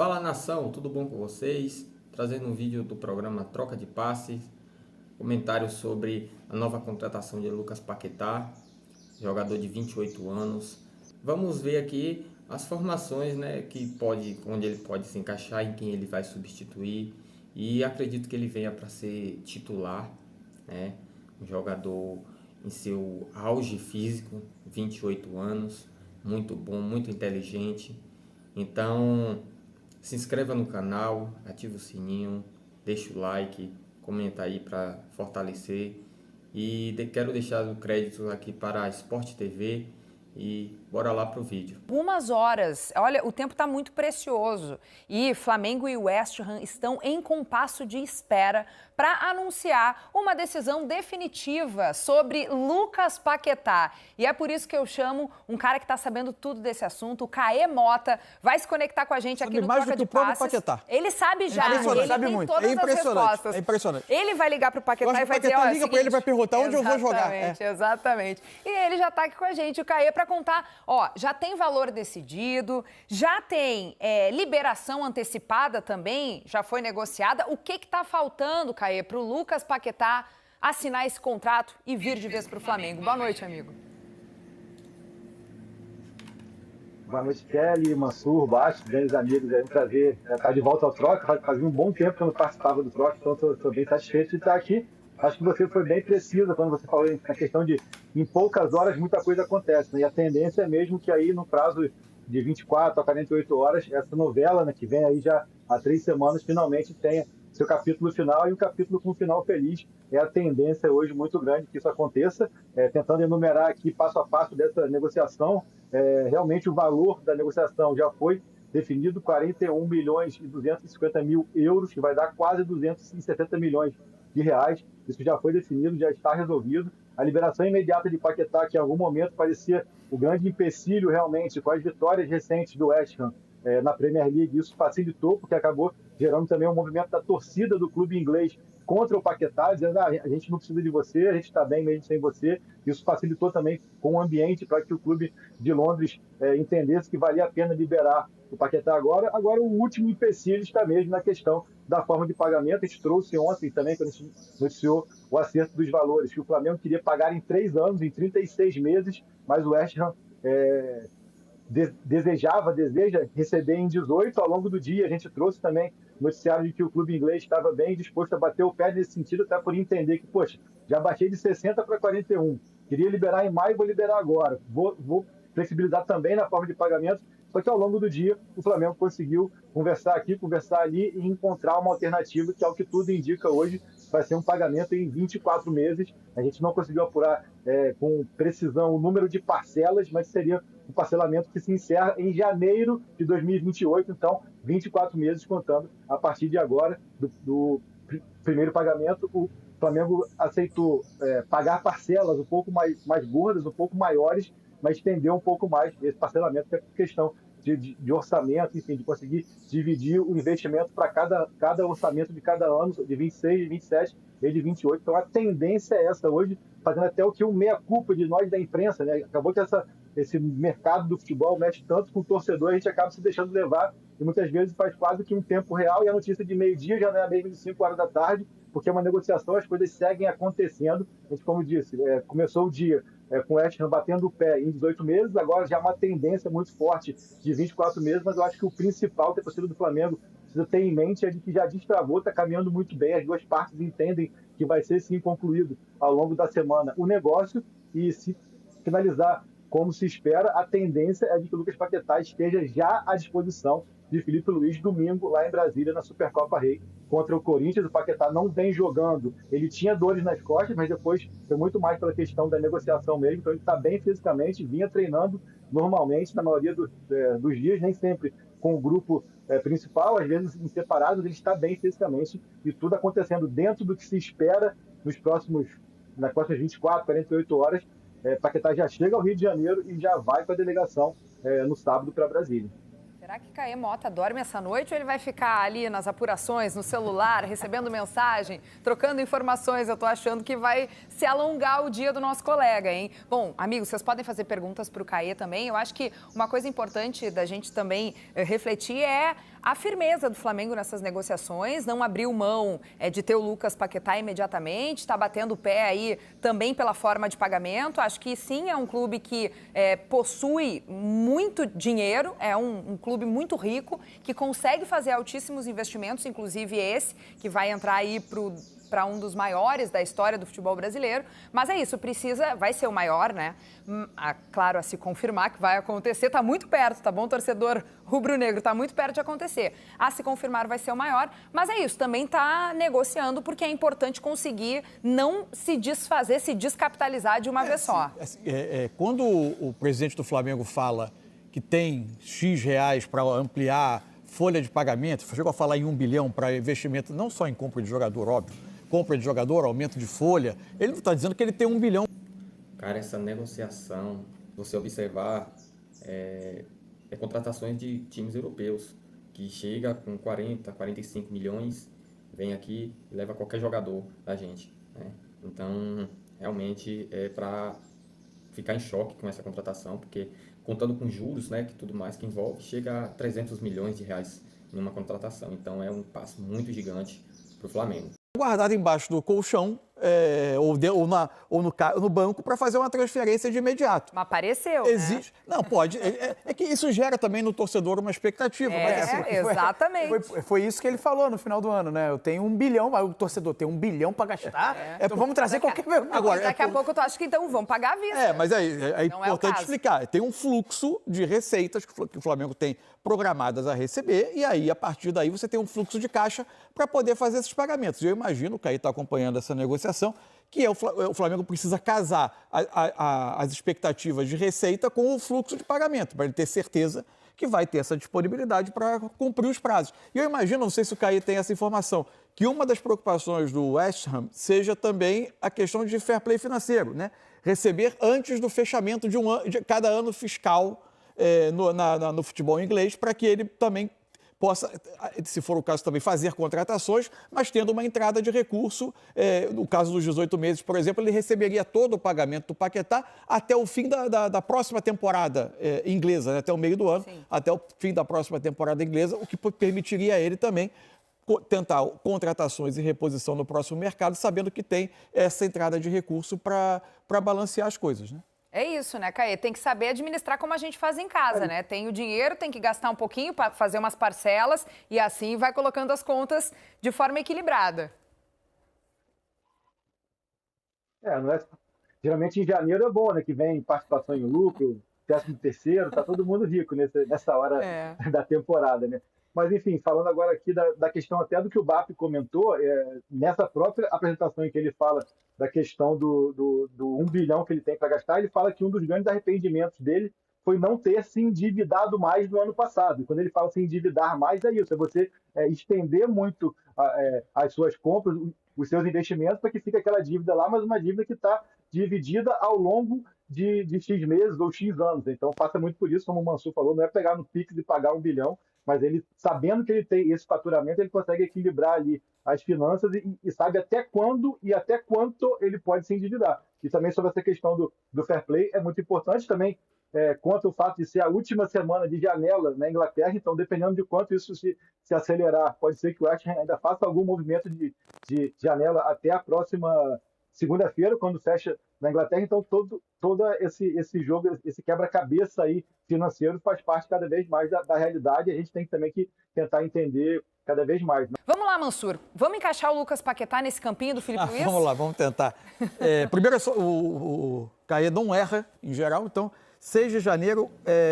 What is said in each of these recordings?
Fala nação, tudo bom com vocês? Trazendo um vídeo do programa Troca de Passes, comentário sobre a nova contratação de Lucas Paquetá, jogador de 28 anos. Vamos ver aqui as formações, né, onde ele pode se encaixar, em quem ele vai substituir, e acredito que ele venha para ser titular, né? Um jogador em seu auge físico, 28 anos, muito bom, muito inteligente. Então, se inscreva no canal, ative o sininho, deixa o like, comenta aí para fortalecer. E quero deixar o crédito aqui para a Sport TV e bora lá pro vídeo. Algumas horas, olha, o tempo está muito precioso e Flamengo e West Ham estão em compasso de espera para anunciar uma decisão definitiva sobre Lucas Paquetá. E é por isso que eu chamo um cara que está sabendo tudo desse assunto, o Caê Mota, vai se conectar com a gente aqui no Troca de Passes. Paquetá. Ele sabe já, ele sabe tem muito. todas as respostas. É impressionante. Ele vai ligar pro Paquetá e vai dizer, ó, liga para ele para perguntar onde eu vou jogar. Exatamente. E ele já está aqui com a gente, o Caê, para contar, ó, já tem valor decidido, já tem liberação antecipada também, já foi negociada. O que está faltando, Caê, para o Lucas Paquetá assinar esse contrato e vir de vez para o Flamengo? Boa noite, amigo. Boa noite, Kelly, Mansur, Baixo, grandes amigos. É um prazer estar de volta ao Troca. Fazia um bom tempo que eu não participava do Troca, então estou bem satisfeito de estar aqui. Acho que você foi bem precisa quando você falou na questão de em poucas horas muita coisa acontece, né? E a tendência é mesmo que aí no prazo de 24 a 48 horas, essa novela, né, que vem aí já há 3 semanas, finalmente tenha seu capítulo final e um capítulo com um final feliz. É a tendência hoje muito grande que isso aconteça. Tentando enumerar aqui passo a passo dessa negociação, realmente o valor da negociação já foi definido, 41 milhões e 250 mil euros, que vai dar quase 270 milhões de reais. Isso já foi definido, já está resolvido. A liberação imediata de Paquetá, que em algum momento parecia o grande empecilho realmente, com as vitórias recentes do West Ham na Premier League, isso facilitou, porque acabou gerando também um movimento da torcida do clube inglês contra o Paquetá, dizendo a gente não precisa de você, a gente está bem mesmo sem você. Isso facilitou também com o ambiente para que o clube de Londres entendesse que valia a pena liberar o Paquetá agora. Agora, o último empecilho está mesmo na questão da forma de pagamento. A gente trouxe ontem também, quando a gente noticiou o acerto dos valores, que o Flamengo queria pagar em 3 anos, em 36 meses, mas o West Ham deseja receber em 18 ao longo do dia. A gente trouxe também noticiário de que o clube inglês estava bem disposto a bater o pé nesse sentido, até por entender que, poxa, já baixei de 60 para 41, queria liberar em maio, vou liberar agora, vou flexibilizar também na forma de pagamento. Só que ao longo do dia o Flamengo conseguiu conversar aqui, conversar ali e encontrar uma alternativa que, ao que tudo indica hoje, vai ser um pagamento em 24 meses. A gente não conseguiu apurar com precisão o número de parcelas, mas seria um parcelamento que se encerra em janeiro de 2028, então 24 meses contando a partir de agora do primeiro pagamento. O Flamengo aceitou pagar parcelas um pouco mais gordas, um pouco maiores, mas estender um pouco mais esse parcelamento, que é questão de orçamento, enfim, de conseguir dividir o investimento para cada orçamento de cada ano, de 26, de 27 e de 28. Então a tendência é essa hoje, fazendo até o que o meia-culpa de nós da imprensa, né? Acabou que esse mercado do futebol mexe tanto com o torcedor, a gente acaba se deixando levar e muitas vezes faz quase que um tempo real, e a notícia de meio-dia já não é a mesma de 5 horas da tarde, porque é uma negociação, as coisas seguem acontecendo. A gente, como disse, começou o dia com o West Ham batendo o pé em 18 meses, agora já é uma tendência muito forte de 24 meses, mas eu acho que o principal que a torcida do Flamengo precisa ter em mente é de que já destravou, está caminhando muito bem, as duas partes entendem que vai ser sim concluído ao longo da semana o negócio, e se finalizar como se espera, a tendência é de que o Lucas Paquetá esteja já à disposição de Felipe Luiz domingo lá em Brasília, na Supercopa Rei, contra o Corinthians. O Paquetá não vem jogando, ele tinha dores nas costas, mas depois foi muito mais pela questão da negociação mesmo, então ele está bem fisicamente, vinha treinando normalmente na maioria dos dias, nem sempre com o grupo principal, às vezes em separados. Ele está bem fisicamente e tudo acontecendo dentro do que se espera nas próximas 24, 48 horas. Paquetá já chega ao Rio de Janeiro e já vai para a delegação no sábado para Brasília. Será que Caê Mota dorme essa noite ou ele vai ficar ali nas apurações, no celular, recebendo mensagem, trocando informações? Eu tô achando que vai se alongar o dia do nosso colega, hein? Bom, amigos, vocês podem fazer perguntas para o Caê também. Eu acho que uma coisa importante da gente também refletir é a firmeza do Flamengo nessas negociações, não abriu mão de ter o Lucas Paquetá imediatamente, está batendo o pé aí também pela forma de pagamento. Acho que sim, é um clube que possui muito dinheiro, é um clube muito rico, que consegue fazer altíssimos investimentos, inclusive esse, que vai entrar aí para um dos maiores da história do futebol brasileiro. Mas é isso, vai ser o maior, né? Claro, a se confirmar que vai acontecer, está muito perto, tá bom, torcedor rubro-negro? Está muito perto de acontecer. A se confirmar vai ser o maior, mas é isso, também está negociando porque é importante conseguir não se desfazer, se descapitalizar de uma vez só. Quando o presidente do Flamengo fala que tem X reais para ampliar folha de pagamento, chegou a falar em 1 bilhão para investimento, não só em compra de jogador, óbvio, compra de jogador, aumento de folha, ele não está dizendo que ele tem 1 bilhão. Cara, essa negociação, você observar, contratações de times europeus, que chega com 40, 45 milhões, vem aqui e leva qualquer jogador da gente, né? Então, realmente é para ficar em choque com essa contratação, porque contando com juros, né, que tudo mais que envolve, chega a 300 milhões de reais em uma contratação. Então, é um passo muito gigante para o Flamengo. Guardado embaixo do colchão ou no banco para fazer uma transferência de imediato. Mas apareceu, Existe. Né? Não, pode. É que isso gera também no torcedor uma expectativa. Exatamente. Foi isso que ele falou no final do ano, né? Eu tenho 1 bilhão, mas o torcedor tem 1 bilhão para gastar, então vamos trazer qualquer... Agora, daqui a pouco tu acha que então vão pagar à vista. Mas é importante explicar. Tem um fluxo de receitas que o Flamengo tem programadas a receber e aí, a partir daí, você tem um fluxo de caixa para poder fazer esses pagamentos. Eu imagino, o Caí está acompanhando essa negociação, que o Flamengo precisa casar as expectativas de receita com o fluxo de pagamento, para ele ter certeza que vai ter essa disponibilidade para cumprir os prazos. E eu imagino, não sei se o Caí tem essa informação, que uma das preocupações do West Ham seja também a questão de fair play financeiro, né? Receber antes do fechamento de cada ano fiscal no futebol inglês, para que ele também possa, se for o caso, também fazer contratações, mas tendo uma entrada de recurso. No caso dos 18 meses, por exemplo, ele receberia todo o pagamento do Paquetá até o fim da próxima temporada inglesa, né? Até o meio do ano, Sim. Até o fim da próxima temporada inglesa, o que permitiria a ele também tentar contratações e reposição no próximo mercado, sabendo que tem essa entrada de recurso para balancear as coisas, né? É isso, né, Caê? Tem que saber administrar como a gente faz em casa, né? Tem o dinheiro, tem que gastar um pouquinho para fazer umas parcelas e assim vai colocando as contas de forma equilibrada. Não é... Geralmente em janeiro é bom, né? Que vem participação em lucro, 13º, tá todo mundo rico nessa hora da temporada, né? Mas, enfim, falando agora aqui da questão até do que o BAP comentou, nessa própria apresentação em que ele fala da questão do 1 bilhão que ele tem para gastar, ele fala que um dos grandes arrependimentos dele foi não ter se endividado mais no ano passado. E quando ele fala se endividar mais, é isso, é você estender muito as suas compras, os seus investimentos, para que fique aquela dívida lá, mas uma dívida que está dividida ao longo de X meses ou X anos. Então, passa muito por isso, como o Mansur falou, não é pegar no Pix e pagar 1 bilhão, mas ele, sabendo que ele tem esse faturamento, ele consegue equilibrar ali as finanças e sabe até quando e até quanto ele pode se endividar. E também sobre essa questão do fair play, é muito importante também, quanto o fato de ser a última semana de janela na Inglaterra, então dependendo de quanto isso se acelerar, pode ser que o West Ham ainda faça algum movimento de janela até a próxima segunda-feira, quando fecha na Inglaterra. Então todo esse jogo, esse quebra-cabeça aí financeiro faz parte cada vez mais da realidade, e a gente tem também que tentar entender cada vez mais, né? Vamos lá, Mansur. Vamos encaixar o Lucas Paquetá nesse campinho do Filipe Luiz? Vamos lá, vamos tentar. Primeiro, o Caê não erra em geral, então 6 de janeiro,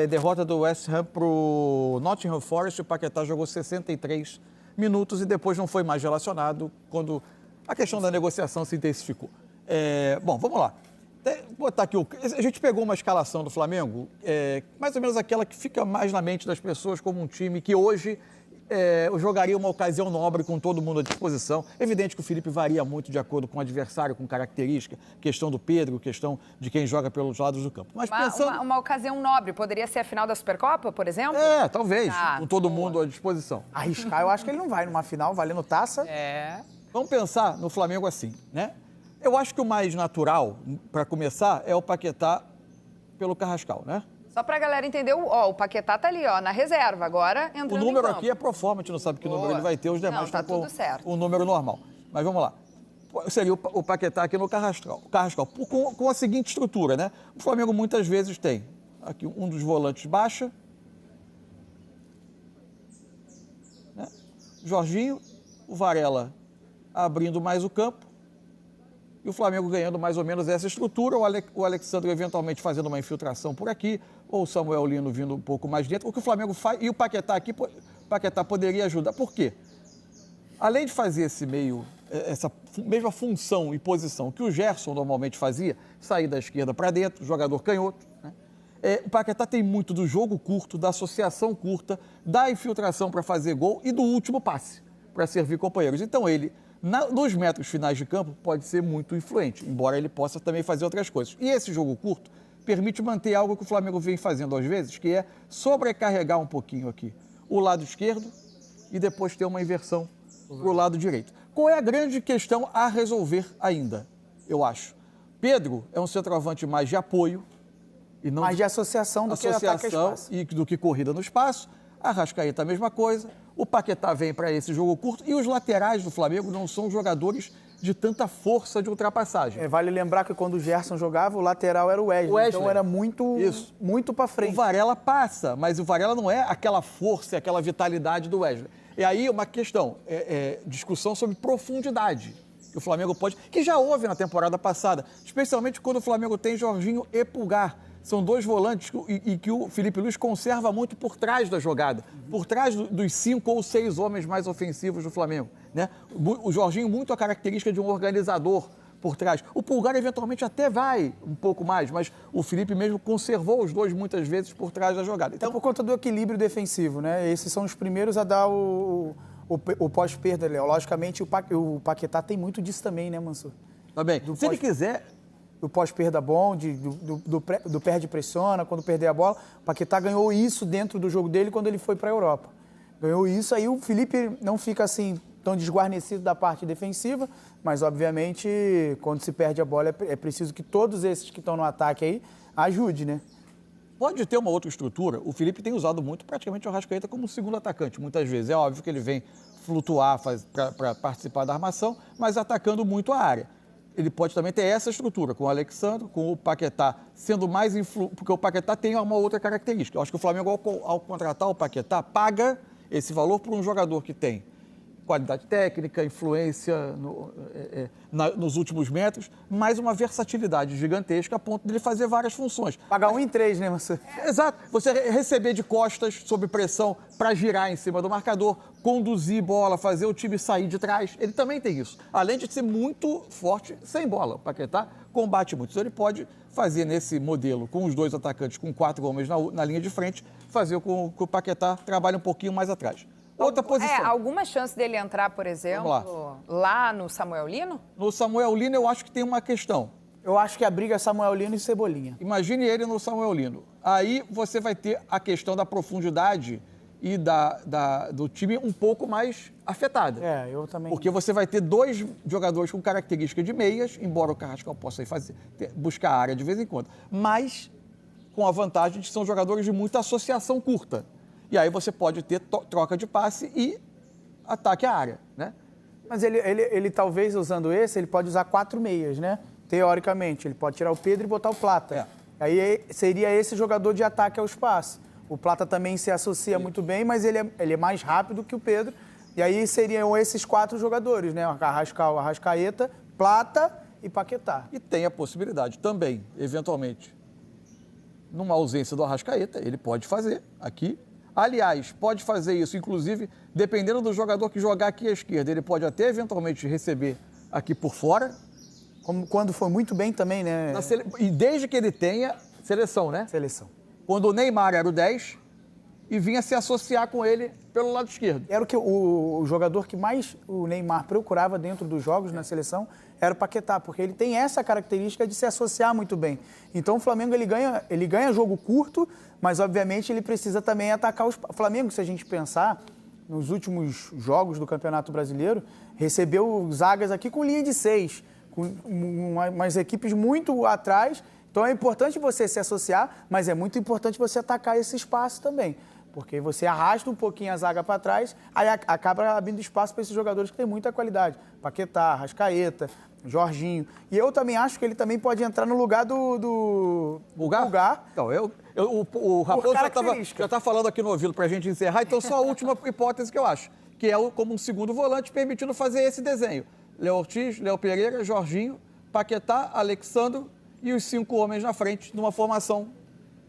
derrota do West Ham para o Nottingham Forest. O Paquetá jogou 63 minutos e depois não foi mais relacionado quando a questão da negociação se intensificou. Bom, vamos lá. Vou botar aqui, a gente pegou uma escalação do Flamengo, mais ou menos aquela que fica mais na mente das pessoas como um time que hoje jogaria uma ocasião nobre com todo mundo à disposição. Evidente que o Felipe varia muito de acordo com o adversário, com característica, questão do Pedro, questão de quem joga pelos lados do campo. Mas pensando... uma ocasião nobre, poderia ser a final da Supercopa, por exemplo? Talvez, com todo mundo à disposição. Arriscar, eu acho que ele não vai numa final valendo taça. Vamos pensar no Flamengo assim, né? Eu acho que o mais natural, para começar, é o Paquetá pelo Carrascal, né? Só pra galera entender, o Paquetá tá ali, ó, na reserva, agora entrando O número em campo. aqui é pro forma, a gente não sabe que número ele vai ter, os demais Não, tá estão tudo certo. o número normal. Mas vamos lá. Seria o Paquetá aqui no Carrascal. Com a seguinte estrutura, né? O Flamengo muitas vezes tem aqui um dos volantes baixa, né? Jorginho, o Varela abrindo mais o campo e o Flamengo ganhando mais ou menos essa estrutura, o Alexandre eventualmente fazendo uma infiltração por aqui, ou o Samuel Lino vindo um pouco mais dentro. O que o Flamengo faz, e o Paquetá aqui, o Paquetá poderia ajudar. Por quê? Além de fazer essa mesma função e posição que o Gerson normalmente fazia, sair da esquerda para dentro, jogador canhoto, né? O Paquetá tem muito do jogo curto, da associação curta, da infiltração para fazer gol e do último passe para servir companheiros. Então ele, nos metros finais de campo, pode ser muito influente, embora ele possa também fazer outras coisas. E esse jogo curto permite manter algo que o Flamengo vem fazendo às vezes, que é sobrecarregar um pouquinho aqui o lado esquerdo e depois ter uma inversão para o lado direito. Qual é a grande questão a resolver ainda, eu acho? Pedro é um centroavante mais de apoio e não mais de associação do que ataque a espaço. E do que corrida no espaço. Arrascaeta a mesma coisa. O Paquetá vem para esse jogo curto e os laterais do Flamengo não são jogadores de tanta força de ultrapassagem. Vale lembrar que quando o Gerson jogava, o lateral era o Wesley. Então era muito para frente. O Varela passa, mas o Varela não é aquela força, aquela vitalidade do Wesley. E aí uma questão, discussão sobre profundidade, que o Flamengo pode, que já houve na temporada passada, especialmente quando o Flamengo tem Jorginho e Pulgar. São dois volantes e que o Felipe Luiz conserva muito por trás da jogada, por trás dos 5 ou 6 homens mais ofensivos do Flamengo, né? O Jorginho muito a característica de um organizador por trás. O Pulgar eventualmente até vai um pouco mais, mas o Felipe mesmo conservou os dois muitas vezes por trás da jogada. Então, por conta do equilíbrio defensivo, né? Esses são os primeiros a dar o pós-perda, Léo. Logicamente, o Paquetá tem muito disso também, né, Mansur? Tá bem. Se ele quiser... Do pós-perda bom, do perde-pressiona, quando perder a bola. O Paquetá ganhou isso dentro do jogo dele quando ele foi para a Europa. Ganhou isso, aí o Felipe não fica assim tão desguarnecido da parte defensiva, mas obviamente quando se perde a bola é preciso que todos esses que estão no ataque aí ajudem, né? Pode ter uma outra estrutura. O Felipe tem usado muito praticamente o Arrascaeta como segundo atacante, muitas vezes. É óbvio que ele vem flutuar para participar da armação, mas atacando muito a área. Ele pode também ter essa estrutura, com o Alexandre, com o Paquetá, sendo mais porque o Paquetá tem uma outra característica. Eu acho que o Flamengo, ao contratar o Paquetá, paga esse valor por um jogador que tem qualidade técnica, influência nos últimos metros, mais uma versatilidade gigantesca a ponto de ele fazer várias funções. Pagar 1 em 3, né, Marcelo? Exato. Você receber de costas, sob pressão, para girar em cima do marcador, conduzir bola, fazer o time sair de trás. Ele também tem isso. Além de ser muito forte sem bola. O Paquetá combate muito. Então ele pode fazer nesse modelo, com os dois atacantes, com 4 homens na linha de frente, fazer com que o Paquetá trabalhe um pouquinho mais atrás. Outra posição. Alguma chance dele entrar, por exemplo, lá no Samuel Lino? No Samuel Lino, eu acho que tem uma questão. Eu acho que a briga é Samuel Lino e Cebolinha. Imagine ele no Samuel Lino. Aí você vai ter a questão da profundidade e do time um pouco mais afetada. Eu também. Porque você vai ter dois jogadores com característica de meias, embora o Carrascal possa buscar a área de vez em quando, mas com a vantagem de que são jogadores de muita associação curta. E aí você pode ter troca de passe e ataque à área, né? Mas ele talvez, usando ele pode usar 4 meias, né? Teoricamente, ele pode tirar o Pedro e botar o Plata. Aí seria esse jogador de ataque ao espaço. O Plata também se associa muito bem, mas ele é mais rápido que o Pedro. E aí seriam esses 4 jogadores, né? O Carrascal, Arrascaeta, Plata e Paquetá. E tem a possibilidade também, eventualmente, numa ausência do Arrascaeta, ele pode fazer aqui. Aliás, pode fazer isso, inclusive, dependendo do jogador que jogar aqui à esquerda, ele pode até eventualmente receber aqui por fora. Como quando foi muito bem também, né? E desde que ele tenha seleção, né? Seleção. Quando o Neymar era o 10 e vinha se associar com ele pelo lado esquerdo. Era o jogador que mais o Neymar procurava dentro dos jogos na seleção, era o Paquetá, porque ele tem essa característica de se associar muito bem. Então o Flamengo ele ganha jogo curto, mas obviamente ele precisa também atacar o Flamengo, se a gente pensar, nos últimos jogos do Campeonato Brasileiro, recebeu zagas aqui com linha de 6, com umas equipes muito atrás, Então é importante você se associar, mas é muito importante você atacar esse espaço também. Porque você arrasta um pouquinho a zaga para trás, aí acaba abrindo espaço para esses jogadores que têm muita qualidade. Paquetá, Arrascaeta, Jorginho. E eu também acho que ele também pode entrar no lugar do Pulgar. Então, o Raposo já está falando aqui no ouvido para a gente encerrar, então só a última hipótese que eu acho, que é como um segundo volante, permitindo fazer esse desenho. Léo Ortiz, Léo Pereira, Jorginho, Paquetá, Alexandro e os 5 homens na frente, numa formação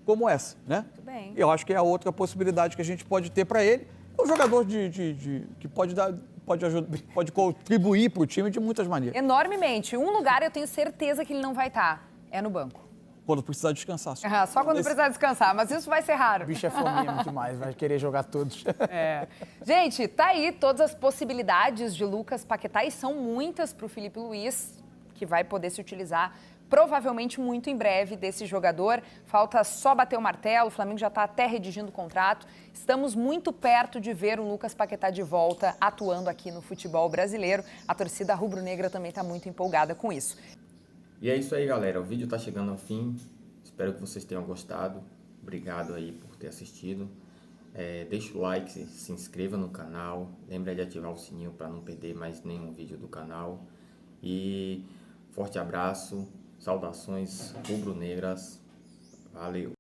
como essa, né? Muito bem. Eu acho que é a outra possibilidade que a gente pode ter para ele. É um jogador que pode contribuir para o time de muitas maneiras. Enormemente. Um lugar eu tenho certeza que ele não vai estar. É no banco. Quando precisar descansar. Só quando precisar descansar, mas isso vai ser raro. O bicho é fominha demais, vai querer jogar todos. Gente, tá aí todas as possibilidades de Lucas Paquetá e são muitas para o Filipe Luís, que vai poder se utilizar provavelmente muito em breve desse jogador. Falta só bater o martelo, o Flamengo já está até redigindo o contrato. Estamos muito perto de ver o Lucas Paquetá de volta atuando aqui no futebol brasileiro. A torcida rubro-negra também está muito empolgada com isso. E é isso aí, galera. O vídeo está chegando ao fim. Espero que vocês tenham gostado. Obrigado aí por ter assistido. Deixa o like, se inscreva no canal. Lembre de ativar o sininho para não perder mais nenhum vídeo do canal. E forte abraço. Saudações rubro-negras. Valeu!